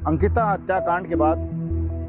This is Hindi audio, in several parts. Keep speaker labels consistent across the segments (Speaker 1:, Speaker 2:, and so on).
Speaker 1: अंकिता हत्याकांड के बाद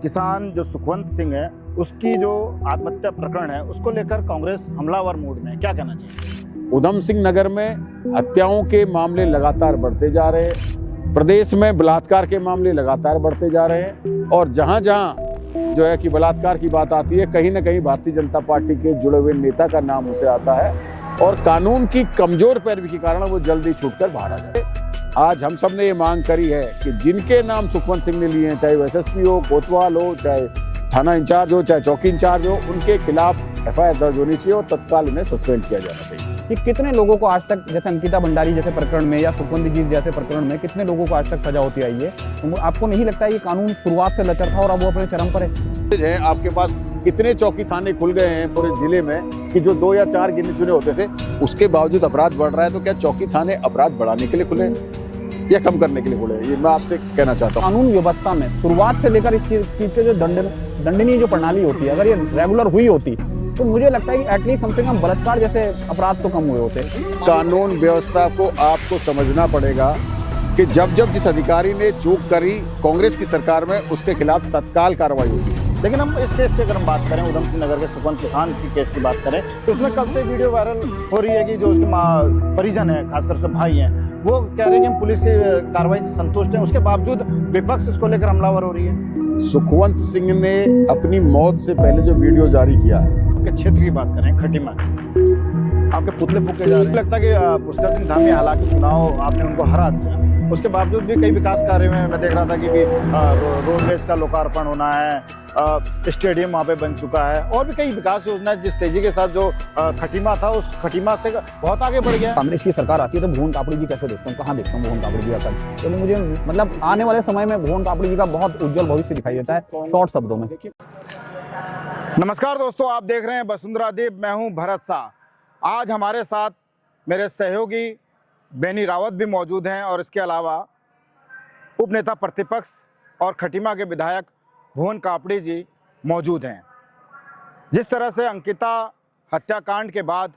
Speaker 1: किसान जो सुखवंत सिंह है उसकी जो आत्महत्या प्रकरण है उसको लेकर कांग्रेस हमलावर मूड में है। क्या कहना चाहिए?
Speaker 2: उधम सिंह नगर में हत्याओं के मामले लगातार बढ़ते जा रहे हैं, प्रदेश में बलात्कार के मामले लगातार बढ़ते जा रहे हैं और जहां जहां जो है कि बलात्कार की बात आती है कहीं ना कहीं भारतीय जनता पार्टी के जुड़े हुए नेता का नाम उसे आता है और कानून की कमजोर पैरवी के कारण वो जल्दी छूटकर बाहर आ जाए। आज हम सब ने ये मांग करी है कि जिनके नाम सुखवंत सिंह ने लिए हैं, चाहे वो एसएसपी हो, कोतवाल हो, चाहे थाना इंचार्ज हो, चाहे चौकी इंचार्ज हो, उनके खिलाफ एफआईआर दर्ज होनी चाहिए और तत्काल उन्हें सस्पेंड किया जाना चाहिए।
Speaker 3: कि कितने लोगों को आज तक, जैसे अंकिता भंडारी जैसे प्रकरण में या सुखवंत जी जैसे प्रकरण में कितने लोगों को आज तक सजा होती आई है? तो आपको नहीं लगता है ये कानून शुरुआत से लचर था और अब वो अपने चरम पर है?
Speaker 2: आपके पास कितने चौकी थाने खुल गए हैं पूरे जिले में कि जो 2 या 4 गिने चुने होते थे, उसके बावजूद अपराध बढ़ रहा है। तो क्या चौकी थाने अपराध बढ़ाने के लिए खुले या कम करने के लिए खुले? ये मैं आपसे कहना चाहता हूँ।
Speaker 3: कानून व्यवस्था में शुरुआत से लेकर इस चीज के जो दंडनीय जो प्रणाली होती है, अगर ये रेगुलर हुई होती तो मुझे लगता है कि एटलीस्ट कम से कम बलात्कार जैसे अपराध तो कम हुए होते।
Speaker 2: कानून व्यवस्था को आपको समझना पड़ेगा कि जब जब जिस अधिकारी ने चूक करी कांग्रेस की सरकार में, उसके खिलाफ तत्काल कार्रवाई होगी।
Speaker 1: लेकिन हम इस केस की अगर हम बात करें, उधम सिंह नगर के सुखवंत किसान की केस की बात करें, तो उसमें कल से वीडियो वायरल हो रही है कि जो उसके परिजन है, खासकर उसके भाई हैं, वो कह रहे हैं कि हम पुलिस की कार्रवाई से संतुष्ट हैं, उसके बावजूद विपक्ष इसको लेकर हमलावर हो रही है।
Speaker 2: सुखवंत सिंह ने अपनी मौत से पहले जो वीडियो जारी किया है,
Speaker 1: आपके क्षेत्र की बात करें, खटीमा की, आपके पुतले फूके जा रहे हैं। लगता है कि पुष्कर सिंह धामी, हालांकि चुनाव आपने उनको हरा दिया, उसके बावजूद भी कई विकास कार्य में मैं देख रहा था कि रोडवेज का लोकार्पण होना है, स्टेडियम वहाँ पे बन चुका है और भी कई विकास योजनाएं जिस तेजी के साथ जो खटीमा था उस खटीमा से बहुत आगे बढ़ गया।
Speaker 3: कांग्रेस की सरकार आती है तो भुवन कापड़ी जी कैसे देखता हूँ, कहाँ देखता हूँ भुवन कापड़ी जी का? तो मुझे मतलब आने वाले समय में भुवन कापड़ी जी का बहुत उज्जवल भविष्य दिखाई देता है, शॉर्ट शब्दों में।
Speaker 1: नमस्कार दोस्तों, आप देख रहे हैं वसुंधरा दीप, मैं हूं भरत शाह। आज हमारे साथ मेरे सहयोगी बेनी रावत भी मौजूद हैं और इसके अलावा उपनेता प्रतिपक्ष और खटीमा के विधायक भुवन कापड़ी जी मौजूद हैं। जिस तरह से अंकिता हत्याकांड के बाद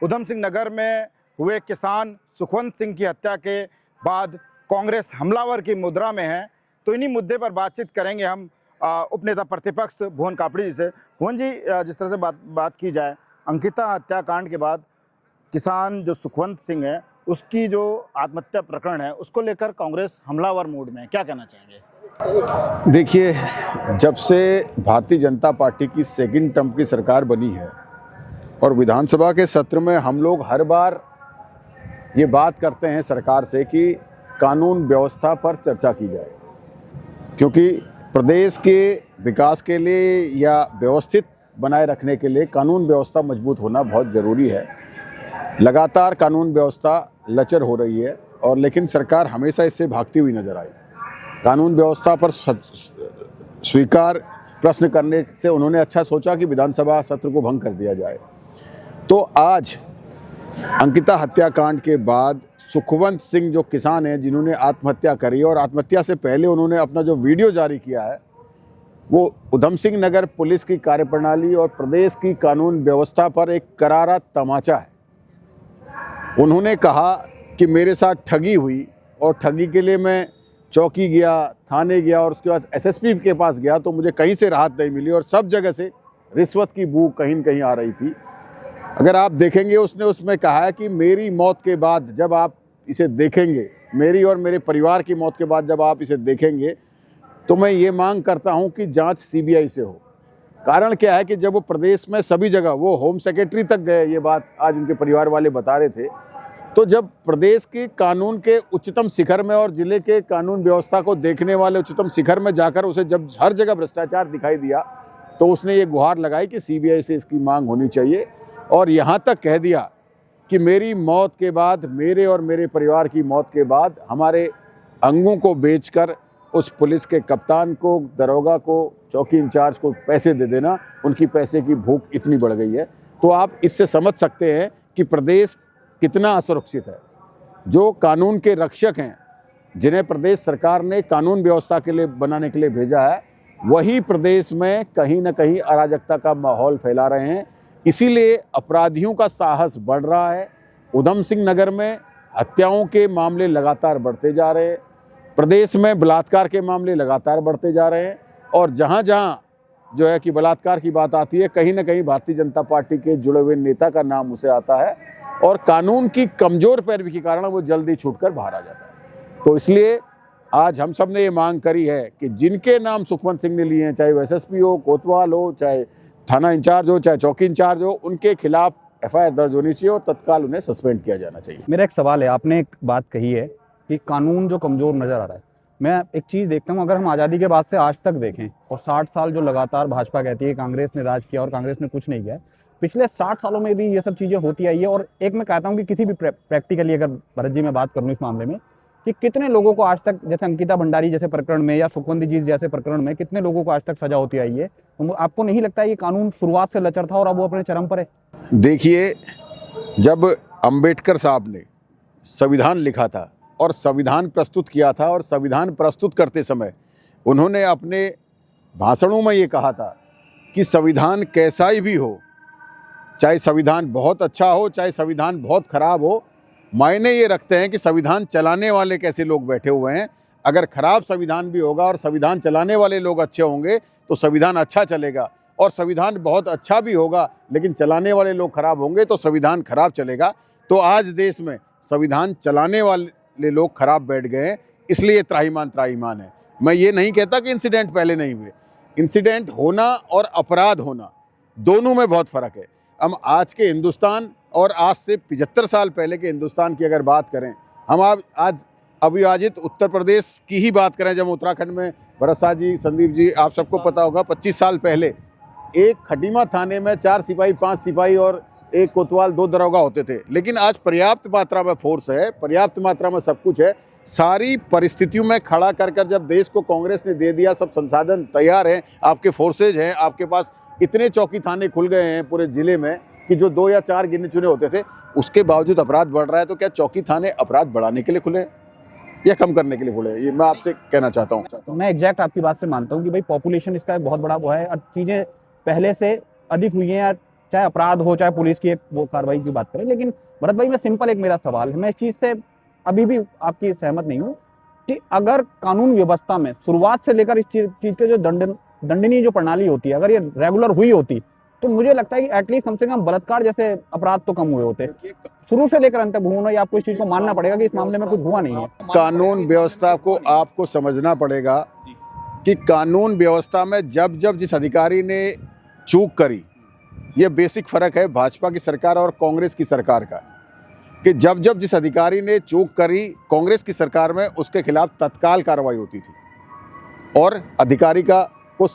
Speaker 1: उधम सिंह नगर में हुए किसान सुखवंत सिंह की हत्या के बाद कांग्रेस हमलावर की मुद्रा में है, तो इन्हीं मुद्दे पर बातचीत करेंगे हम उपनेता प्रतिपक्ष भुवन कापड़ी जी से। भुवन जी, जिस तरह से बात की जाए, अंकिता हत्याकांड के बाद किसान जो सुखवंत सिंह है उसकी जो आत्महत्या प्रकरण है उसको लेकर कांग्रेस हमलावर मूड में है। क्या कहना चाहेंगे?
Speaker 2: देखिए, जब से भारतीय जनता पार्टी की सेकंड टर्म की सरकार बनी है और विधानसभा के सत्र में हम लोग हर बार ये बात करते हैं सरकार से कि कानून व्यवस्था पर चर्चा की जाए, क्योंकि प्रदेश के विकास के लिए या व्यवस्थित बनाए रखने के लिए कानून व्यवस्था मजबूत होना बहुत ज़रूरी है। लगातार कानून व्यवस्था लचर हो रही है और लेकिन सरकार हमेशा इससे भागती हुई नजर आई। कानून व्यवस्था पर स्वीकार प्रश्न करने से उन्होंने अच्छा सोचा कि विधानसभा सत्र को भंग कर दिया जाए। तो आज अंकिता हत्याकांड के बाद सुखवंत सिंह जो किसान हैं जिन्होंने आत्महत्या करी और आत्महत्या से पहले उन्होंने अपना जो वीडियो जारी किया है, वो उधम सिंह नगर पुलिस की कार्यप्रणाली और प्रदेश की कानून व्यवस्था पर एक करारा तमाचा है। उन्होंने कहा कि मेरे साथ ठगी हुई और ठगी के लिए मैं चौकी गया, थाने गया और उसके बाद एसएसपी के पास गया तो मुझे कहीं से राहत नहीं मिली और सब जगह से रिश्वत की बू कहीं न कहीं आ रही थी। अगर आप देखेंगे, उसने उसमें कहा है कि मेरी मौत के बाद जब आप इसे देखेंगे, मेरी और मेरे परिवार की मौत के बाद जब आप इसे देखेंगे, तो मैं ये मांग करता हूं कि जांच सीबीआई से हो। कारण क्या है कि जब वो प्रदेश में सभी जगह, वो होम सेक्रेटरी तक गए, ये बात आज उनके परिवार वाले बता रहे थे, तो जब प्रदेश के कानून के उच्चतम शिखर में और जिले के कानून व्यवस्था को देखने वाले उच्चतम शिखर में जाकर उसे जब हर जगह भ्रष्टाचार दिखाई दिया, तो उसने ये गुहार लगाई कि सीबीआई से इसकी मांग होनी चाहिए और यहाँ तक कह दिया कि मेरी मौत के बाद, मेरे और मेरे परिवार की मौत के बाद हमारे अंगों को बेचकर उस पुलिस के कप्तान को, दरोगा को, चौकी इंचार्ज को पैसे दे देना, उनकी पैसे की भूख इतनी बढ़ गई है। तो आप इससे समझ सकते हैं कि प्रदेश कितना असुरक्षित है। जो कानून के रक्षक हैं, जिन्हें प्रदेश सरकार ने कानून व्यवस्था के लिए बनाने के लिए भेजा है, वही प्रदेश में कहीं ना कहीं अराजकता का माहौल फैला रहे हैं। इसीलिए अपराधियों का साहस बढ़ रहा है। उधम सिंह नगर में हत्याओं के मामले लगातार बढ़ते जा रहे हैं, प्रदेश में बलात्कार के मामले लगातार बढ़ते जा रहे हैं और जहां जहां जो है कि बलात्कार की बात आती है, कहीं ना कहीं भारतीय जनता पार्टी के जुड़े हुए नेता का नाम उसे आता है और कानून की कमजोर पैरवी के कारण वो जल्दी छूटकर बाहर आ जाता है। तो इसलिए आज हम सब ने ये मांग करी है कि जिनके नाम सुखवंत सिंह ने लिए हैं, चाहे वो एसएसपी हो, कोतवाल हो, चाहे थाना इंचार्ज हो, चाहे चौकी इंचार्ज हो, उनके खिलाफ एफआईआर दर्ज होनी चाहिए और तत्काल उन्हें सस्पेंड किया जाना चाहिए।
Speaker 3: मेरा एक सवाल है, आपने एक बात कही है कि कानून जो कमज़ोर नज़र आ रहा है। मैं एक चीज़ देखता हूँ, अगर हम आज़ादी के बाद से आज तक देखें और 60 साल जो लगातार भाजपा कहती है कांग्रेस ने राज किया और कांग्रेस ने कुछ नहीं किया, पिछले 60 सालों में भी ये सब चीज़ें होती आई है। और एक मैं कहता हूँ कि किसी भी प्रैक्टिकली अगर भरत जी मैं बात करूँ इस मामले में कि कितने लोगों को आज तक, जैसे अंकिता भंडारी जैसे प्रकरण में या सुखवंत जी जैसे प्रकरण में कितने लोगों को आज तक सजा होती आई है, तो आपको नहीं लगता है ये कानून शुरुआत से लचर था और अब वो अपने चरम पर है?
Speaker 2: देखिए, जब अंबेडकर साहब ने संविधान लिखा था और संविधान प्रस्तुत किया था और संविधान प्रस्तुत करते समय उन्होंने अपने भाषणों में ये कहा था कि संविधान कैसा ही भी हो, चाहे संविधान बहुत अच्छा हो चाहे संविधान बहुत खराब हो, मायने ये रखते हैं कि संविधान चलाने वाले कैसे लोग बैठे हुए हैं। अगर खराब संविधान भी होगा और संविधान चलाने वाले लोग अच्छे होंगे तो संविधान अच्छा चलेगा, और संविधान बहुत अच्छा भी होगा लेकिन चलाने वाले लोग खराब होंगे तो संविधान खराब चलेगा। तो आज देश में संविधान चलाने वाले लोग खराब बैठ गए हैं, इसलिए त्राहिमाम त्राहिमाम है। मैं ये नहीं कहता कि इंसिडेंट पहले नहीं हुए, इंसिडेंट होना और अपराध होना दोनों में बहुत फ़र्क है। हम आज के हिंदुस्तान और आज से 75 साल पहले के हिंदुस्तान की अगर बात करें, हम आज अविभाजित उत्तर प्रदेश की ही बात करें, जब उत्तराखंड में भरत साह जी, संदीप जी, आप सबको पता होगा 25 साल पहले एक खटीमा थाने में 4 सिपाही, 5 सिपाही और एक कोतवाल, 2 दरोगा होते थे। लेकिन आज पर्याप्त मात्रा में फोर्स है, पर्याप्त मात्रा में सब कुछ है। सारी परिस्थितियों में खड़ा कर जब देश को कांग्रेस ने दे दिया, सब संसाधन तैयार हैं, आपके फोर्सेज हैं, आपके पास इतने चौकी थाने खुल गए हैं पूरे जिले में कि जो 2 या 4 गिने चुने होते थे, उसके बावजूद अपराध बढ़ रहा है। तो क्या चौकी थाने अपराध बढ़ाने के लिए खुले या कम करने के लिए खुले? ये मैं आपसे कहना चाहता हूँ।
Speaker 3: मैं एग्जैक्ट आपकी बात से मानता हूँ कि भाई पॉपुलेशन इसका एक बहुत बड़ा वो है और चीज़ें पहले से अधिक हुई हैं, चाहे अपराध हो चाहे पुलिस की एक वो कार्रवाई की बात करें। लेकिन भरत भाई, मैं सिंपल एक मेरा सवाल है, मैं इस चीज़ से अभी भी आपकी सहमत नहीं हूँ कि अगर कानून व्यवस्था में शुरुआत से लेकर इस चीज़ के जो दंडनीय जो प्रणाली होती है, अगर ये रेगुलर हुई होती तो मुझे लगता है कि एटलीस्ट कम से कम बलात्कार जैसे अपराध तो कम हुए होते। शुरू से लेकर अंत तक भूमि में आपको इस चीज़ को मानना पड़ेगा कि इस मामले में कुछ हुआ नहीं है।
Speaker 2: कानून व्यवस्था को आपको समझना पड़ेगा कि कानून व्यवस्था में जब जिस अधिकारी ने चूक करी, ये बेसिक फ़र्क है भाजपा की सरकार और कांग्रेस की सरकार का, कि जब जिस अधिकारी ने चूक करी कांग्रेस की सरकार में, उसके खिलाफ तत्काल कार्रवाई होती थी और अधिकारी को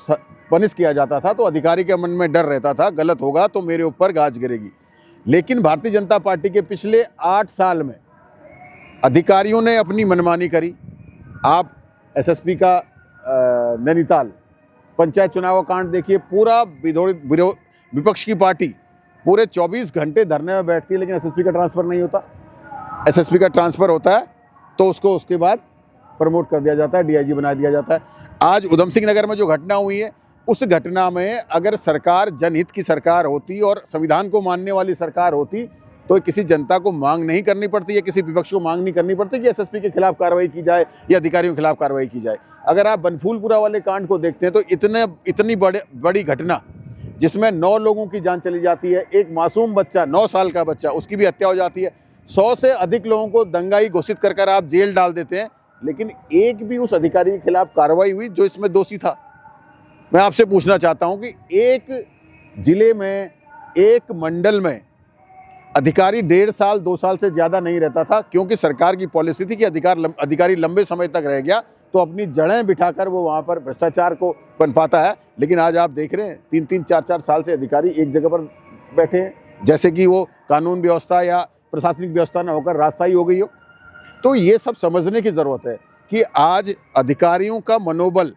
Speaker 2: पनिश किया जाता था। तो अधिकारी के मन में डर रहता था, गलत होगा तो मेरे ऊपर गाज गिरेगी। लेकिन भारतीय जनता पार्टी के पिछले 8 साल में अधिकारियों ने अपनी मनमानी करी। आप एसएसपी का नैनीताल पंचायत चुनाव कांड देखिए, पूरा विपक्ष की पार्टी पूरे 24 घंटे धरने में बैठती है लेकिन एसएसपी का ट्रांसफ़र नहीं होता। एसएसपी का ट्रांसफ़र होता है तो उसको उसके बाद प्रमोट कर दिया जाता है, डीआईजी बना दिया जाता है। आज उधम सिंह नगर में जो घटना हुई है, उस घटना में अगर सरकार जनहित की सरकार होती और संविधान को मानने वाली सरकार होती तो किसी जनता को मांग नहीं करनी पड़ती या किसी विपक्ष को मांग नहीं करनी पड़ती कि एसएसपी के खिलाफ कार्रवाई की जाए या अधिकारियों के खिलाफ कार्रवाई की जाए। अगर आप बनफूलपुरा वाले कांड को देखते हैं तो इतनी बड़ी घटना जिसमें 9 लोगों की जान चली जाती है, एक मासूम बच्चा 9 साल का बच्चा, उसकी भी हत्या हो जाती है, 100 से अधिक लोगों को दंगाई घोषित कर आप जेल डाल देते हैं, लेकिन एक भी उस अधिकारी के खिलाफ कार्रवाई हुई जो इसमें दोषी था। मैं आपसे पूछना चाहता हूं कि एक जिले में, एक मंडल में अधिकारी 1.5 साल 2 साल से ज़्यादा नहीं रहता था, क्योंकि सरकार की पॉलिसी थी कि अधिकारी लंबे समय तक रह गया तो अपनी जड़ें बिठाकर वो वहाँ पर भ्रष्टाचार को पनपाता है। लेकिन आज आप देख रहे हैं 3-3 4-4 साल से अधिकारी एक जगह पर बैठे हैं, जैसे कि वो कानून व्यवस्था या प्रशासनिक व्यवस्था न होकर राजशाही हो गई हो। तो ये सब समझने की ज़रूरत है कि आज अधिकारियों का मनोबल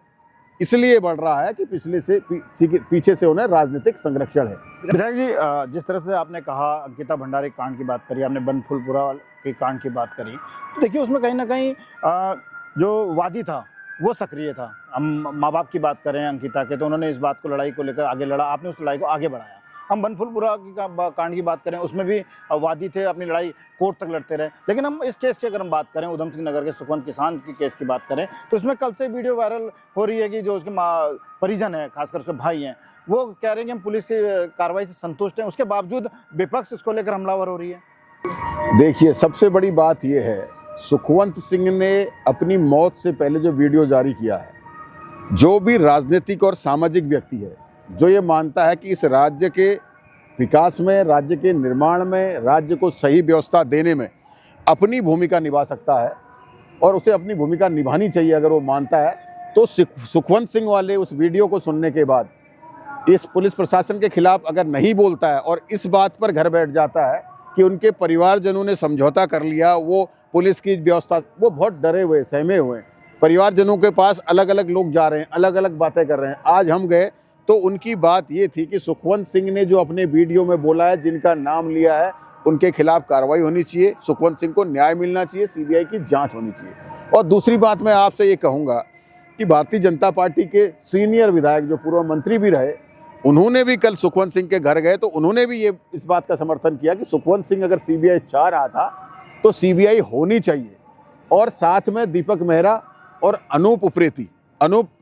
Speaker 2: इसलिए बढ़ रहा है कि पीछे से उन्हें राजनीतिक संरक्षण है।
Speaker 1: विधायक जी, जिस तरह से आपने कहा, अंकिता भंडारी कांड की बात करी, आपने बनफूलपुरा के कांड की बात करी, तो देखिए उसमें कहीं ना कहीं जो वादी था वो सक्रिय था। हम माँ बाप की बात करें अंकिता के, तो उन्होंने इस बात को, लड़ाई को लेकर आगे लड़ा, आपने उस लड़ाई को आगे बढ़ाया। हम बनफुलपुरा की कांड की बात करें, उसमें भी वादी थे, अपनी लड़ाई कोर्ट तक लड़ते रहे। लेकिन हम इस केस की अगर हम बात करें, उधम सिंह नगर के सुखवंत किसान की केस की बात करें, तो इसमें कल से वीडियो वायरल हो रही है कि जो उसके परिजन है, खासकर उसके भाई हैं, वो कह रहे हैं कि हम पुलिस की कार्रवाई से संतुष्ट हैं, उसके बावजूद विपक्ष इसको लेकर हमलावर हो रही है।
Speaker 2: देखिए, सबसे बड़ी बात यह है, सुखवंत सिंह ने अपनी मौत से पहले जो वीडियो जारी किया है, जो भी राजनीतिक और सामाजिक व्यक्ति है जो ये मानता है कि इस राज्य के विकास में, राज्य के निर्माण में, राज्य को सही व्यवस्था देने में अपनी भूमिका निभा सकता है और उसे अपनी भूमिका निभानी चाहिए, अगर वो मानता है, तो सुखवंत सिंह वाले उस वीडियो को सुनने के बाद इस पुलिस प्रशासन के खिलाफ अगर नहीं बोलता है और इस बात पर घर बैठ जाता है कि उनके परिवारजनों ने समझौता कर लिया, वो पुलिस की व्यवस्था, वो बहुत डरे हुए, सहमे हुए हैं। परिवारजनों के पास अलग अलग लोग जा रहे हैं, अलग अलग बातें कर रहे हैं। आज हम गए तो उनकी बात ये थी कि सुखवंत सिंह ने जो अपने वीडियो में बोला है, जिनका नाम लिया है, उनके खिलाफ कार्रवाई होनी चाहिए, सुखवंत सिंह को न्याय मिलना चाहिए, सीबीआई की जांच होनी चाहिए। और दूसरी बात मैं आपसे ये कहूँगा कि भारतीय जनता पार्टी के सीनियर विधायक जो पूर्व मंत्री भी रहे, उन्होंने भी कल सुखवंत सिंह के घर गए तो उन्होंने भी ये इस बात का समर्थन किया कि सुखवंत सिंह अगर सीबीआई चाह रहा था तो सीबीआई होनी चाहिए। और साथ में दीपक मेहरा और अनूप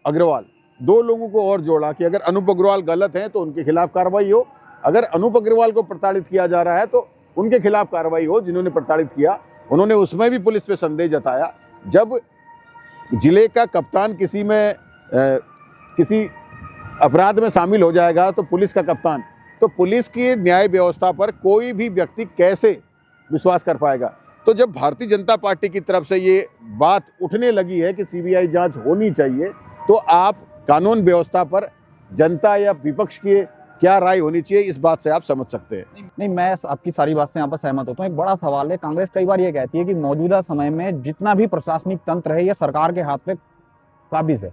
Speaker 2: अग्रवाल, दो लोगों को और जोड़ा कि अगर अनूप अग्रवाल गलत हैं तो उनके खिलाफ कार्रवाई हो, अगर अनूप अग्रवाल को प्रताड़ित किया जा रहा है तो उनके खिलाफ कार्रवाई हो जिन्होंने प्रताड़ित किया। उन्होंने उसमें भी पुलिस पे संदेह जताया। जब जिले का कप्तान किसी अपराध में शामिल हो जाएगा तो पुलिस का कप्तान, तो पुलिस की न्याय व्यवस्था पर कोई भी व्यक्ति कैसे विश्वास कर पाएगा। तो जब भारतीय जनता पार्टी की तरफ से ये बात उठने लगी है कि सीबीआई जांच होनी चाहिए, तो आप कानून व्यवस्था पर जनता या विपक्ष की क्या राय होनी चाहिए, इस बात से आप समझ सकते हैं।
Speaker 3: नहीं, मैं आपकी सारी बात से यहाँ पर सहमत होता हूँ। एक बड़ा सवाल है, कांग्रेस कई बार ये कहती है कि मौजूदा समय में जितना भी प्रशासनिक तंत्र है, ये सरकार के हाथ में काबिज है।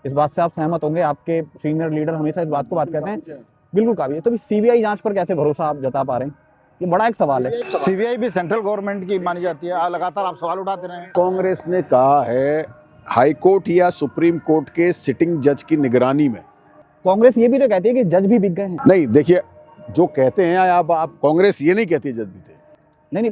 Speaker 3: इस बात से आप सहमत होंगे, आपके सीनियर लीडर हमेशा इस बात को बात कहते हैं, बिल्कुल काबिज है। तो सीबीआई जांच पर कैसे भरोसा आप जता पा रहे हैं, ये बड़ा एक सवाल है।
Speaker 1: सीबीआई भी सेंट्रल गवर्नमेंट की मानी जाती है, लगातार आप सवाल उठाते रहे हैं।
Speaker 2: कांग्रेस ने कहा है हाई कोर्ट या सुप्रीम कोर्ट के सिटिंग जज की निगरानी में।
Speaker 3: कांग्रेस ये भी तो कहती है कि जज भी बिक गए हैं।
Speaker 2: नहीं, देखिए, जो कहते हैं आप कांग्रेस ये नहीं कहती जज भी थे।
Speaker 3: नहीं,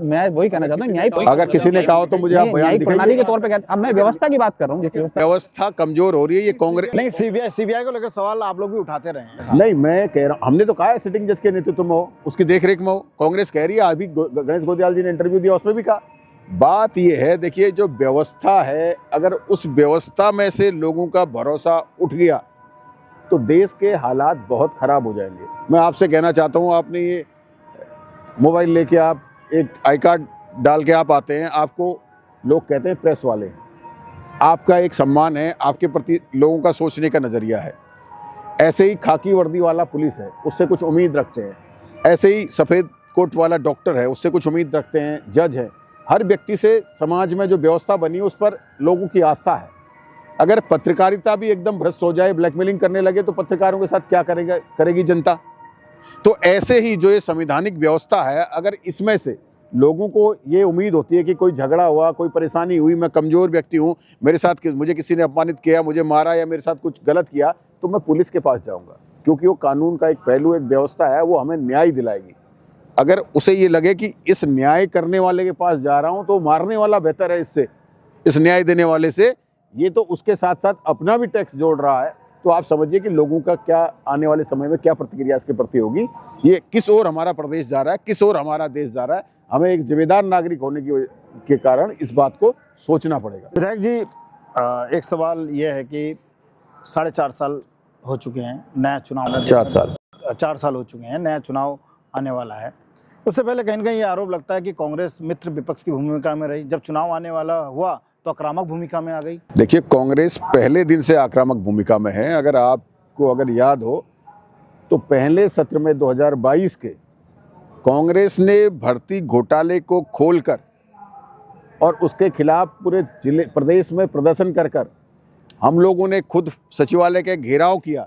Speaker 3: मैं वही कहना चाहता हूँ, न्याय
Speaker 2: अगर किसी ने कहा तो मुझे आप बयान
Speaker 3: प्रणाली के तौर पे अब मैं व्यवस्था की बात कर रहा हूँ।
Speaker 2: व्यवस्था कमजोर हो रही है, ये कांग्रेस
Speaker 1: नहीं, सीबीआई को लेकर सवाल आप लोग भी उठाते रहे हैं।
Speaker 2: नहीं, मैं कह रहा हूँ, हमने तो कहा है सिटिंग जज के नेतृत्व में हो, उसकी देखरेख में हो। कांग्रेस कह रही है, अभी गणेश गोदियाल जी ने इंटरव्यू दिया, उसमें भी कहा। बात यह है, देखिए, जो व्यवस्था है, अगर उस व्यवस्था में से लोगों का भरोसा उठ गया तो देश के हालात बहुत खराब हो जाएंगे। मैं आपसे कहना चाहता हूँ, आपने ये मोबाइल लेके आप एक आई कार्ड डाल के आप आते हैं, आपको लोग कहते हैं प्रेस वाले हैं, आपका एक सम्मान है, आपके प्रति लोगों का सोचने का नज़रिया है। ऐसे ही खाकी वर्दी वाला पुलिस है, उससे कुछ उम्मीद रखते हैं। ऐसे ही सफ़ेद कोट वाला डॉक्टर है, उससे कुछ उम्मीद रखते हैं। जज है, हर व्यक्ति से समाज में जो व्यवस्था बनी है उस पर लोगों की आस्था है। अगर पत्रकारिता भी एकदम भ्रष्ट हो जाए, ब्लैकमेलिंग करने लगे, तो पत्रकारों के साथ क्या करेगी जनता। तो ऐसे ही जो ये संवैधानिक व्यवस्था है, अगर इसमें से लोगों को ये उम्मीद होती है कि कोई झगड़ा हुआ, कोई परेशानी हुई, मैं कमज़ोर व्यक्ति हूँ, मुझे किसी ने अपमानित किया, मुझे मारा या मेरे साथ कुछ गलत किया, तो मैं पुलिस के पास जाऊँगा, क्योंकि वो कानून का एक पहलू, एक व्यवस्था है, वो हमें न्याय दिलाएगी। अगर उसे ये लगे कि इस न्याय करने वाले के पास जा रहा हूँ तो मारने वाला बेहतर है इससे, इस न्याय देने वाले से, ये तो उसके साथ साथ अपना भी टैक्स जोड़ रहा है, तो आप समझिए कि लोगों का क्या आने वाले समय में क्या प्रतिक्रिया इसके प्रति होगी। ये किस ओर हमारा प्रदेश जा रहा है, किस ओर हमारा देश जा रहा है। हमें एक जिम्मेदार नागरिक होने के कारण इस बात को सोचना पड़ेगा।
Speaker 1: विधायक जी, एक सवाल ये है कि 4.5 साल हो चुके हैं, नया चुनाव 4 साल हो चुके हैं, नया चुनाव आने वाला है। उससे पहले कहीं ना कहीं ये आरोप लगता है कि कांग्रेस मित्र विपक्ष की भूमिका में रही, जब चुनाव आने वाला हुआ तो आक्रामक भूमिका में आ गई।
Speaker 2: देखिए, कांग्रेस पहले दिन से आक्रामक भूमिका में है। अगर याद हो तो पहले सत्र में 2022 के कांग्रेस ने भर्ती घोटाले को खोलकर और उसके खिलाफ पूरे प्रदेश में प्रदर्शन कर हम लोगों ने खुद सचिवालय के घेराव किया,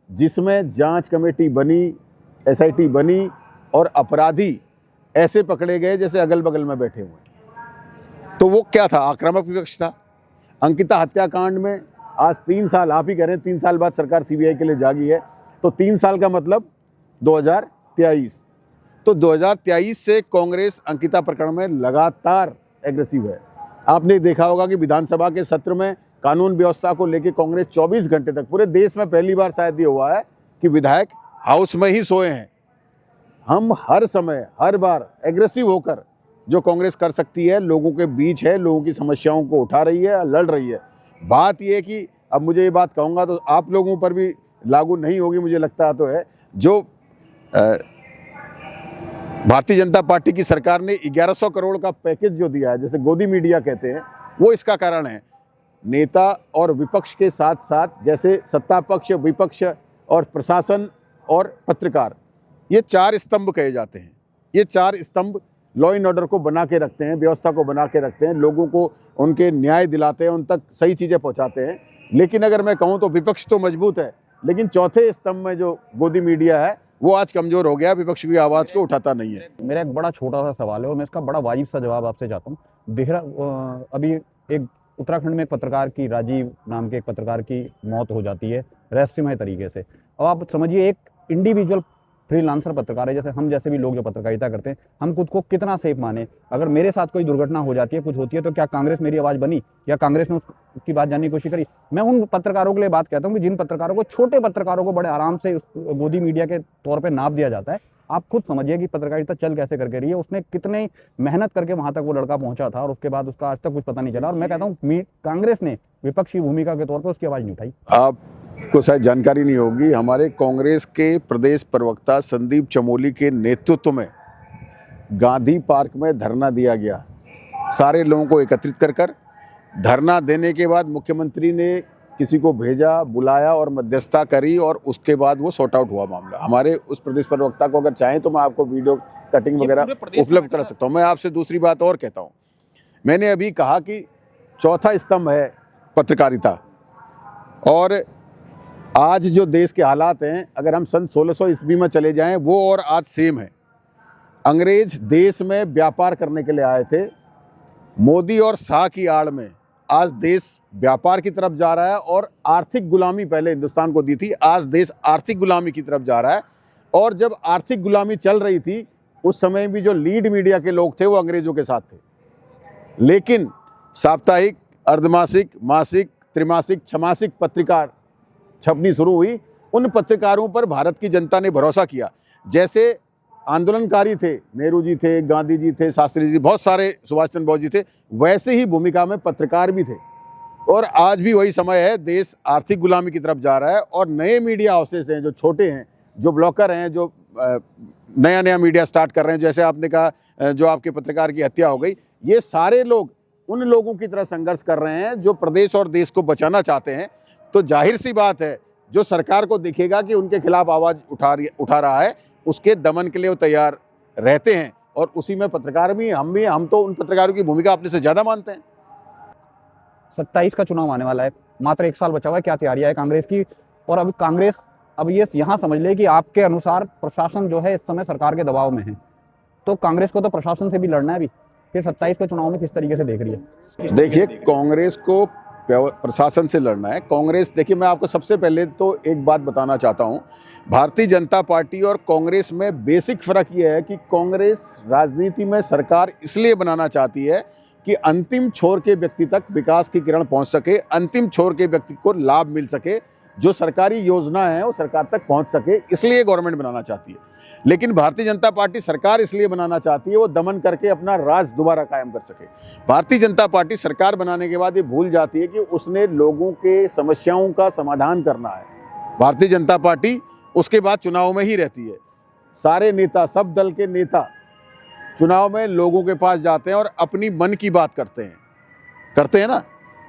Speaker 2: जिसमें जांच कमेटी बनी, एसआईटी बनी और अपराधी ऐसे पकड़े गए जैसे अगल बगल में बैठे हुए। तो वो क्या था? आक्रामक विपक्ष था। अंकिता हत्याकांड में आज 3 साल, आप ही कह रहे हैं 3 साल बाद सरकार सीबीआई के लिए जागी है, तो 3 साल का मतलब 2023। तो 2023 से कांग्रेस अंकिता प्रकरण में लगातार एग्रेसिव है। आपने देखा होगा कि विधानसभा के सत्र में कानून व्यवस्था को लेकर कांग्रेस 24 घंटे तक, पूरे देश में पहली बार शायद ये हुआ है कि विधायक हाउस में ही सोए हैं। हम हर समय हर बार एग्रेसिव होकर जो कांग्रेस कर सकती है, लोगों के बीच है, लोगों की समस्याओं को उठा रही है, लड़ रही है। बात यह है कि अब मुझे ये बात कहूँगा तो आप लोगों पर भी लागू नहीं होगी, मुझे लगता तो है, जो भारतीय जनता पार्टी की सरकार ने 1100 करोड़ का पैकेज जो दिया है, जैसे गोदी मीडिया कहते हैं, वो इसका कारण है। नेता और विपक्ष के साथ साथ, जैसे सत्ता पक्ष, विपक्ष और प्रशासन और पत्रकार, ये 4 स्तंभ कहे जाते हैं। ये 4 स्तंभ लॉ एंड ऑर्डर को बना के रखते हैं, व्यवस्था को बना के रखते हैं, लोगों को उनके न्याय दिलाते हैं, उन तक सही चीज़ें पहुंचाते हैं। लेकिन अगर मैं कहूं तो विपक्ष तो मजबूत है, लेकिन चौथे स्तंभ में जो गोदी मीडिया है वो आज कमज़ोर हो गया, विपक्ष की आवाज़ को उठाता नहीं है।
Speaker 3: मेरा एक बड़ा छोटा सा सवाल है और मैं इसका बड़ा वाजिब सा जवाब आपसे चाहता हूँ। अभी एक उत्तराखंड में एक पत्रकार की, राजीव नाम के एक पत्रकार की मौत हो जाती है रहस्यमय तरीके से। अब आप समझिए, एक इंडिविजुअल फ्रीलांसर पत्रकार है, जैसे हम जैसे भी लोग जो पत्रकारिता करते हैं, हम खुद को कितना सेफ माने। अगर मेरे साथ कोई दुर्घटना हो जाती है, कुछ होती है, तो क्या कांग्रेस मेरी आवाज़ बनी या कांग्रेस ने उसकी बात जानने की कोशिश करी? मैं उन पत्रकारों के लिए बात कहता हूँ कि जिन पत्रकारों को, छोटे पत्रकारों को बड़े आराम से गोदी मीडिया के तौर पर नाप दिया जाता है। आप खुद समझिए कि पत्रकारिता चल कैसे करके रही है, उसने कितने मेहनत करके वहां तक वो लड़का पहुंचा था और उसके बाद उसका आज तक कुछ पता नहीं चला। और मैं कहता हूँ कांग्रेस ने विपक्षी भूमिका के तौर पर उसकी आवाज़ नहीं उठाई।
Speaker 2: आपको शायद जानकारी नहीं होगी, हमारे कांग्रेस के प्रदेश प्रवक्ता संदीप चमोली के नेतृत्व में गांधी पार्क में धरना दिया गया। सारे लोगों को एकत्रित कर धरना देने के बाद मुख्यमंत्री ने किसी को भेजा, बुलाया और मध्यस्थता करी और उसके बाद वो सॉर्ट आउट हुआ मामला। हमारे उस प्रदेश प्रवक्ता को अगर चाहें तो मैं आपको वीडियो कटिंग वगैरह उपलब्ध करा सकता हूँ। मैं आपसे दूसरी बात और कहता हूँ, मैंने अभी कहा कि चौथा स्तंभ है पत्रकारिता, और आज जो देश के हालात हैं, अगर हम सन 1600 ईस्वी में चले जाएं, वो और आज सेम है। अंग्रेज देश में व्यापार करने के लिए आए थे, मोदी और शाह की आड़ में आज देश व्यापार की तरफ जा रहा है और आर्थिक गुलामी पहले हिंदुस्तान को दी थी, आज देश आर्थिक गुलामी की तरफ जा रहा है। और जब आर्थिक गुलामी चल रही थी, उस समय भी जो लीड मीडिया के लोग थे वो अंग्रेजों के साथ थे। लेकिन साप्ताहिक, अर्धमासिक, मासिक, त्रिमासिक, छमासिक पत्रिका छपनी शुरू हुई। उन पत्रकारों पर भारत की जनता ने भरोसा किया। जैसे आंदोलनकारी थे, नेहरू जी थे, गांधी जी थे, शास्त्री जी, बहुत सारे, सुभाष चंद्र बोस जी थे, वैसे ही भूमिका में पत्रकार भी थे। और आज भी वही समय है, देश आर्थिक गुलामी की तरफ जा रहा है। और नए मीडिया हाउसेस हैं, जो छोटे हैं, जो ब्लॉकर हैं, जो नया नया मीडिया स्टार्ट कर रहे हैं, जैसे आपने कहा जो आपके पत्रकार की हत्या हो गई, ये सारे लोग उन लोगों की तरह संघर्ष कर रहे हैं जो प्रदेश और देश को बचाना चाहते हैं। तो जाहिर सी बात है, जो सरकार को दिखेगा कि उनके खिलाफ आवाज़ उठा रहा है, उसके दमन के लिए वो तैयार रहते हैं। और उसी में पत्रकार भी, हम तो उन पत्रकारों की भूमिका अपने से ज़्यादा मानते हैं।
Speaker 3: 27 का चुनाव आने वाला है, मात्र 1 साल बचा हुआ है। क्या तैयारियां है कांग्रेस की? और अब कांग्रेस, अब ये यहाँ समझ ले कि आपके अनुसार प्रशासन जो है इस समय सरकार के दबाव में है, तो कांग्रेस को तो प्रशासन से भी लड़ना है। भी फिर 27 के चुनाव में किस तरीके से देख रही है?
Speaker 2: देखिए, कांग्रेस को प्रशासन से लड़ना है। कांग्रेस, देखिए मैं आपको सबसे पहले तो एक बात बताना चाहता हूं, भारतीय जनता पार्टी और कांग्रेस में बेसिक फ़र्क ये है कि कांग्रेस राजनीति में सरकार इसलिए बनाना चाहती है कि अंतिम छोर के व्यक्ति तक विकास की किरण पहुंच सके, अंतिम छोर के व्यक्ति को लाभ मिल सके, जो सरकारी योजना है वो सरकार तक पहुंच सके, इसलिए गवर्नमेंट बनाना चाहती है। लेकिन भारतीय जनता पार्टी सरकार इसलिए बनाना चाहती है वो दमन करके अपना राज दोबारा कायम कर सके। भारतीय जनता पार्टी सरकार बनाने के बाद ये भूल जाती है कि उसने लोगों के समस्याओं का समाधान करना है। भारतीय जनता पार्टी उसके बाद चुनाव में ही रहती है। सारे नेता, सब दल के नेता चुनाव में लोगों के पास जाते हैं और अपनी मन की बात करते हैं ना,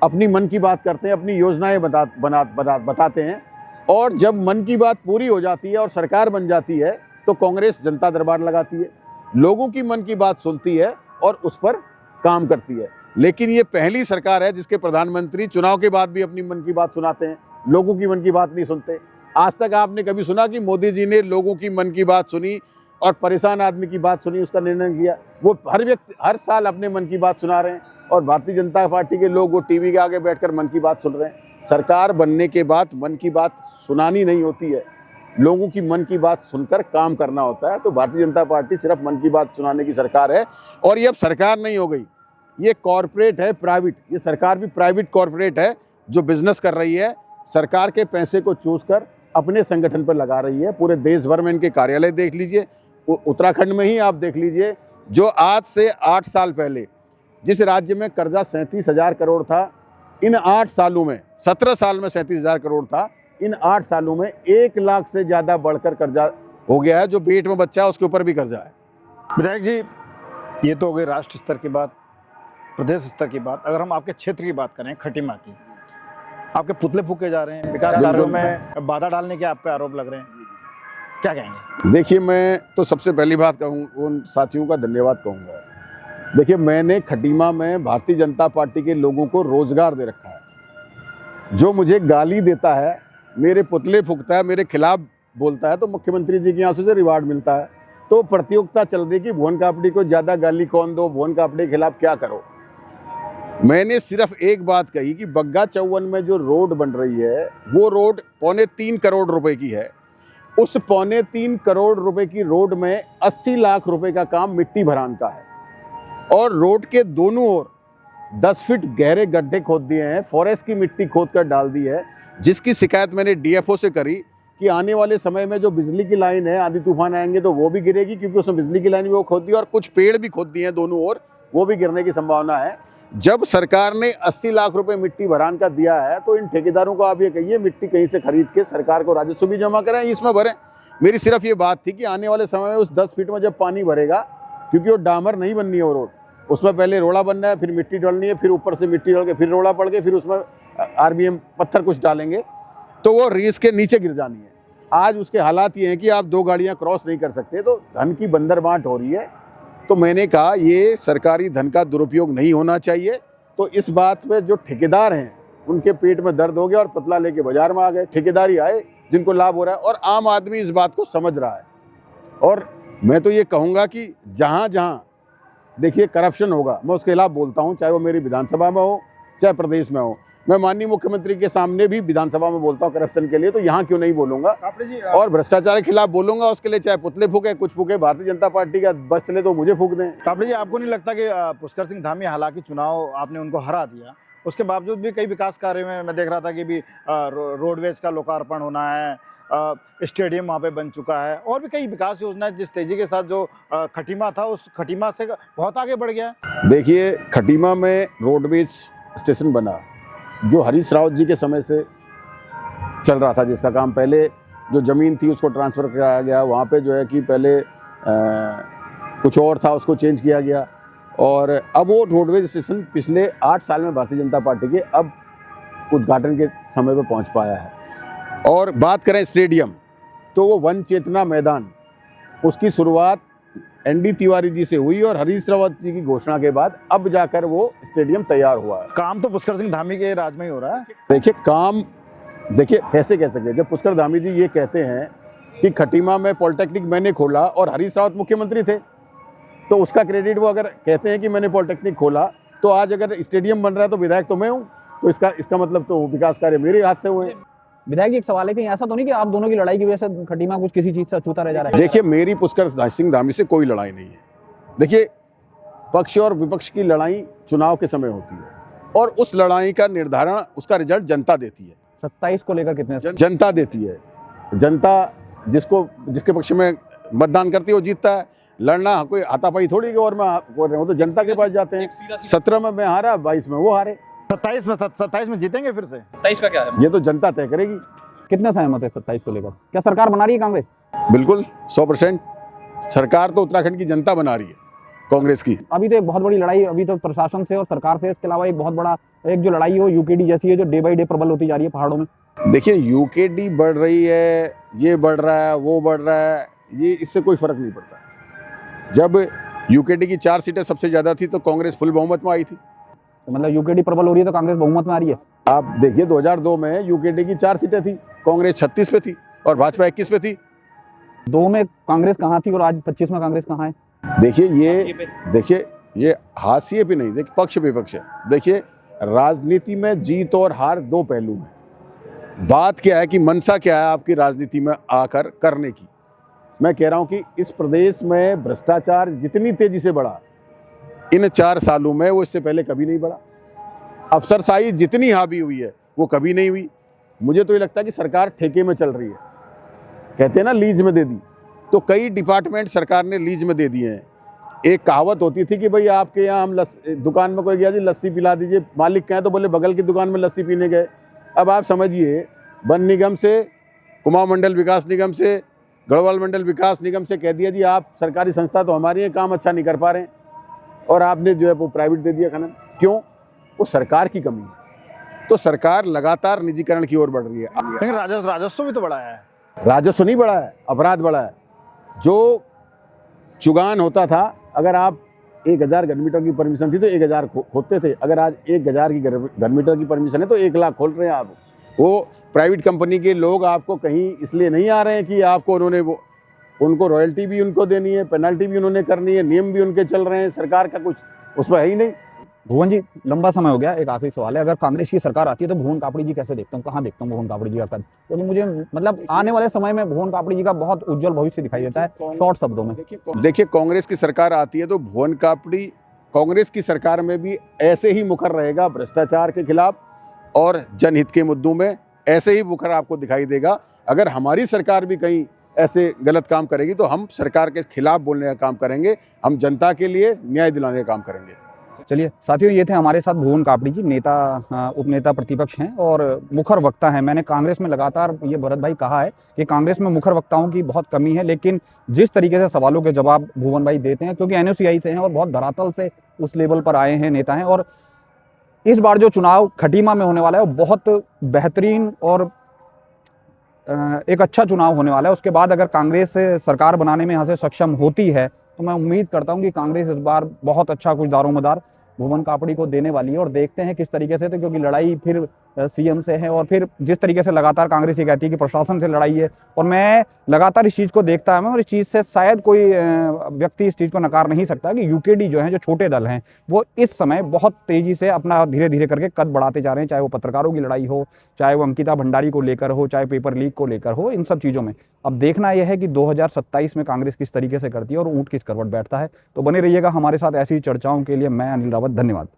Speaker 2: अपनी मन की बात करते हैं, अपनी योजनाएं बताते हैं। और जब मन की बात पूरी हो जाती है और सरकार बन जाती है तो कांग्रेस जनता दरबार लगाती है, लोगों की मन की बात सुनती है और उस पर काम करती है। लेकिन ये पहली सरकार है जिसके प्रधानमंत्री चुनाव के बाद भी अपनी मन की बात सुनाते हैं, लोगों की मन की बात नहीं सुनते। आज तक आपने कभी सुना कि मोदी जी ने लोगों की मन की बात सुनी और परेशान आदमी की बात सुनी, उसका निर्णय किया? वो हर व्यक्ति हर साल अपने मन की बात सुना रहे हैं। और भारतीय जनता पार्टी के लोग वो टीवी के आगे बैठकर मन की बात सुन रहे हैं। सरकार बनने के बाद मन की बात सुनानी नहीं होती है, लोगों की मन की बात सुनकर काम करना होता है। तो भारतीय जनता पार्टी सिर्फ मन की बात सुनाने की सरकार है। और ये अब सरकार नहीं हो गई, ये कॉरपोरेट है, प्राइवेट। ये सरकार भी प्राइवेट कॉरपोरेट है जो बिजनेस कर रही है, सरकार के पैसे को चूस कर अपने संगठन पर लगा रही है। पूरे देश भर में इनके कार्यालय देख लीजिए, उत्तराखंड में ही आप देख लीजिए, जो आज से 8 साल पहले जिस राज्य में कर्जा 37,000 करोड़ था, इन 8 सालों में, 17 साल में 37,000 करोड़ था, इन 8 सालों में 1 लाख से ज़्यादा बढ़कर कर्जा हो गया है। जो पेट में बच्चा है उसके ऊपर भी कर्जा है।
Speaker 1: विधायक जी, ये तो हो गई राष्ट्र स्तर की बात, प्रदेश स्तर की बात। अगर हम आपके क्षेत्र की बात करें, खटीमा की, आपके पुतले फूके जा रहे हैं, विकास कार्यों में बाधा डालने के आप पे आरोप लग रहे हैं, क्या कहेंगे?
Speaker 2: देखिए, मैं तो सबसे पहली बात कहूँ, उन साथियों का धन्यवाद कहूँगा। देखिए, मैंने खटीमा में भारतीय जनता पार्टी के लोगों को रोजगार दे रखा है। जो मुझे गाली देता है, मेरे पुतले फूकता है, मेरे खिलाफ बोलता है, तो मुख्यमंत्री जी के यहाँ से रिवार्ड मिलता है। तो प्रतियोगिता चल रही कि भुवन कापड़ी को ज़्यादा गाली कौन दो, भुवन कापड़ी के खिलाफ क्या करो। मैंने सिर्फ एक बात कही कि बग्गा चौवन में जो रोड बन रही है, वो रोड 3.25 करोड़ रुपए की है। उस 3.25 करोड़ रुपए की रोड में 80 लाख रुपए का काम मिट्टी भरान का है, और रोड के दोनों ओर 10 फीट गहरे गड्ढे खोद दिए हैं, फॉरेस्ट की मिट्टी खोद कर डाल दी है, जिसकी शिकायत मैंने डीएफओ से करी कि आने वाले समय में जो बिजली की लाइन है, आंधी तूफान आएंगे तो वो भी गिरेगी, क्योंकि उसमें बिजली की लाइन भी वो खोद दी, और कुछ पेड़ भी खोद दिए हैं दोनों ओर, वो भी गिरने की संभावना है। जब सरकार ने 80 लाख रुपए मिट्टी भरान का दिया है, तो इन ठेकेदारों को आप ये कहिए मिट्टी कहीं से खरीद के सरकार को राजस्व भी जमा करें, इसमें भरें। मेरी सिर्फ ये बात थी कि आने वाले समय में उस 10 फीट में जब पानी भरेगा, क्योंकि वो डामर नहीं बननी है वो रोड, उसमें पहले रोड़ा बनना है, फिर मिट्टी डालनी है, फिर ऊपर से मिट्टी डाल के फिर रोड़ा पड़ के फिर उसमें आरबीएम पत्थर कुछ डालेंगे, तो वो रीस के नीचे गिर जानी है। आज उसके हालात ये हैं कि आप 2 गाड़ियां क्रॉस नहीं कर सकते, तो धन की बंदर बांट हो रही है। तो मैंने कहा ये सरकारी धन का दुरुपयोग नहीं होना चाहिए। तो इस बात पे जो ठेकेदार हैं, उनके पेट में दर्द हो गया और पतला लेके बाजार में आ गए। ठेकेदारी आए जिनको लाभ हो रहा है, और आम आदमी इस बात को समझ रहा है। और मैं तो ये कहूँगा कि जहाँ जहाँ देखिए करप्शन होगा, मैं उसके खिलाफ बोलता हूँ, चाहे वो मेरी विधानसभा में हो चाहे प्रदेश में हो। मैं माननीय मुख्यमंत्री के सामने भी विधानसभा में बोलता हूँ करप्शन के लिए, तो यहाँ क्यों नहीं बोलूँगा। और भ्रष्टाचार के खिलाफ बोलूँगा, उसके लिए चाहे पुतले फूके, कुछ फूके, भारतीय जनता पार्टी का बस चले तो मुझे फूक दें।
Speaker 1: कापड़ी जी, आपको नहीं लगता कि पुष्कर सिंह धामी, हालांकि चुनाव आपने उनको हरा दिया, उसके बावजूद भी कई विकास कार्य में मैं देख रहा था कि भी रोडवेज का लोकार्पण होना है, स्टेडियम वहाँ पे बन चुका है, और भी कई विकास योजनाएं जिस तेजी के साथ जो खटीमा था, उस खटीमा से बहुत आगे बढ़ गया है।
Speaker 2: देखिए, खटीमा में रोडवेज स्टेशन बना जो हरीश रावत जी के समय से चल रहा था, जिसका काम पहले जो ज़मीन थी उसको ट्रांसफ़र कराया गया, वहाँ पे जो है कि पहले कुछ और था, उसको चेंज किया गया, और अब वो रोडवेज स्टेशन पिछले 8 साल में भारतीय जनता पार्टी के अब उद्घाटन के समय पे पहुंच पाया है। और बात करें स्टेडियम, तो वो वन चेतना मैदान, उसकी शुरुआत एनडी तिवारी जी से हुई, और हरीश रावत जी की घोषणा के बाद अब जाकर वो स्टेडियम तैयार हुआ है।
Speaker 1: काम तो पुष्कर सिंह धामी के राज में ही हो रहा है।
Speaker 2: देखिए, काम देखिए कैसे कह सकते, जब पुष्कर धामी जी ये कहते हैं कि खटीमा में पॉलिटेक्निक मैंने खोला और हरीश रावत मुख्यमंत्री थे, तो उसका क्रेडिट वो अगर कहते हैं कि मैंने पॉलिटेक्निक खोला, तो आज अगर स्टेडियम बन रहा है तो विधायक तो मैं हूँ, तो इसका मतलब तो विकास कार्य मेरे हाथ से हुए हैं।
Speaker 3: विधायक जी, एक सवाल है कि ऐसा तो नहीं कि आप दोनों की लड़ाई की वजह से खटीमा कुछ किसी चीज से अछूता रह जा रहा है?
Speaker 2: देखिए, मेरी पुष्कर सिंह धामी से कोई लड़ाई नहीं है। देखिए, पक्ष और विपक्ष की लड़ाई चुनाव के समय होती है, और उस लड़ाई का निर्धारण, उसका रिजल्ट जनता देती है।
Speaker 3: 27 को लेकर कितने?
Speaker 2: जनता देती है। जनता जिसके पक्ष में मतदान करती है वो जीतता है। लड़ना कोई हाथापाई थोड़ी, और मैं बोल रहा हूँ तो जनता के पास जाते हैं। 17 में मैं हारा, 22 में वो हारे,
Speaker 1: 27 में जीतेंगे फिर से।
Speaker 4: 27 का क्या है?
Speaker 2: ये तो जनता तय करेगी।
Speaker 3: कितना सहमत है 27 को लेकर? क्या सरकार बना रही है कांग्रेस?
Speaker 2: बिल्कुल 100% सरकार तो उत्तराखंड की जनता बना रही है, कांग्रेस की।
Speaker 3: अभी तो एक बहुत बड़ी लड़ाई अभी तो प्रशासन से और सरकार से, इसके अलावा एक बहुत बड़ा एक जो लड़ाई हो यूकेडी जैसी है, जो डे बाई डे प्रबल होती जा रही है पहाड़ों में।
Speaker 2: देखिए, यूकेडी बढ़ रही है, ये बढ़ रहा है, वो बढ़ रहा है, ये इससे कोई फर्क नहीं पड़ता। जब यूकेडी की 4 सीटें सबसे ज्यादा थी तो कांग्रेस फुल बहुमत में आई थी।
Speaker 3: तो मतलब यूकेडी प्रबल हो रही है तो कांग्रेस बहुमत में आ रही है।
Speaker 2: आप देखिए, 2002 में यूकेडी की 4 सीटें थी, कांग्रेस 36 पे थी और भाजपा 21 पे थी।
Speaker 3: 2 में कांग्रेस कहाँ थी और आज 25 में कांग्रेस कहाँ है?
Speaker 2: देखिए, ये हाशिए पे नहीं, देखिए पक्ष विपक्ष है। देखिए राजनीति में जीत और हार दो पहलू हैं। बात क्या है कि मनसा क्या है आपकी राजनीति में आकर करने की। मैं कह रहा हूं कि इस प्रदेश में भ्रष्टाचार जितनी तेजी से बढ़ा इन 4 सालों में वो इससे पहले कभी नहीं बढ़ा। अफसरशाही जितनी हावी हुई है वो कभी नहीं हुई। मुझे तो ये लगता है कि सरकार ठेके में चल रही है, कहते हैं ना लीज में दे दी, तो कई डिपार्टमेंट सरकार ने लीज में दे दिए हैं। एक कहावत होती थी कि भाई आपके यहाँ हम दुकान में कोई गया जी लस्सी पिला दीजिए, मालिक कहें तो बोले बगल की दुकान में लस्सी पीने गए। अब आप समझिए वन निगम से, कुमाऊं मंडल विकास निगम से, गढ़वाल मंडल विकास निगम से कह दिया जी आप सरकारी संस्था तो हमारी है, काम अच्छा नहीं कर पा रहे हैं, और आपने जो है वो प्राइवेट दे दिया खनन। क्यों? वो सरकार की कमी है। तो सरकार लगातार निजीकरण की ओर बढ़ रही है।
Speaker 1: लेकिन राजस्व भी तो बढ़ाया है।
Speaker 2: राजस्व नहीं बढ़ा है, अपराध बढ़ा है। जो चुगान होता था, अगर आप 1000 घन मीटर की परमिशन थी तो 1000 खोदते थे, अगर आज 1000 की घन मीटर की परमिशन है तो 1 लाख खोल रहे हैं आप। वो प्राइवेट कंपनी के लोग आपको कहीं इसलिए नहीं आ रहे हैं कि आपको उनको रॉयल्टी भी उनको देनी है, पेनल्टी भी उन्होंने करनी है, नियम भी उनके चल रहे हैं, सरकार का कुछ उसमें है ही नहीं।
Speaker 3: भुवन जी, लंबा समय हो गया, एक आखिरी सवाल है, अगर कांग्रेस की सरकार आती है तो भुवन कापड़ी जी कैसे देखता हूँ, कहाँ देखता हूँ भुवन कापड़ी जी का कद? क्योंकि मुझे मतलब आने वाले समय में भुवन कापड़ी जी का बहुत उज्जवल भविष्य दिखाई देता है, शॉर्ट शब्दों में।
Speaker 2: देखिए कांग्रेस की सरकार आती है तो भुवन कापड़ी कांग्रेस की सरकार में भी ऐसे ही मुखर रहेगा भ्रष्टाचार के खिलाफ और जनहित के मुद्दों में ऐसे ही मुखर आपको दिखाई देगा। अगर हमारी सरकार भी कहीं ऐसे गलत काम करेगी तो हम सरकार के खिलाफ बोलने का काम करेंगे, हम जनता के लिए न्याय दिलाने का काम करेंगे।
Speaker 3: चलिए साथियों, ये थे हमारे साथ भुवन कापड़ी जी, नेता उपनेता प्रतिपक्ष हैं और मुखर वक्ता हैं। मैंने कांग्रेस में लगातार ये भरत भाई कहा है कि कांग्रेस में मुखर वक्ताओं की बहुत कमी है, लेकिन जिस तरीके से सवालों के जवाब भुवन भाई देते हैं, क्योंकि एनयूसीआई से हैं और बहुत धरातल से उस लेवल पर आए हैं नेता हैं, और इस बार जो चुनाव खटीमा में होने वाला है वो बहुत बेहतरीन और एक अच्छा चुनाव होने वाला है। उसके बाद अगर कांग्रेस सरकार बनाने में यहाँ से सक्षम होती है तो मैं उम्मीद करता हूँ कि कांग्रेस इस बार बहुत अच्छा कुछ दारोमदार भुवन कापड़ी को देने वाली है, और देखते हैं किस तरीके से, तो क्योंकि लड़ाई फिर सीएम से है, और फिर जिस तरीके से लगातार कांग्रेस ये कहती है कि प्रशासन से लड़ाई है, और मैं लगातार इस चीज़ को देखता हूं, और इस चीज़ से शायद कोई व्यक्ति इस चीज़ को नकार नहीं सकता कि यूकेडी जो है, जो छोटे दल हैं, वो इस समय बहुत तेजी से अपना धीरे धीरे करके कद बढ़ाते जा रहे हैं, चाहे वो पत्रकारों की लड़ाई हो, चाहे वो अंकिता भंडारी को लेकर हो, चाहे पेपर लीक को लेकर हो, इन सब चीज़ों में। अब देखना यह है कि 2027 में कांग्रेस किस तरीके से करती है और ऊंट किस करवट बैठता है। तो बने रहिएगा हमारे साथ ऐसी चर्चाओं के लिए। मैं अनिल रावत, धन्यवाद।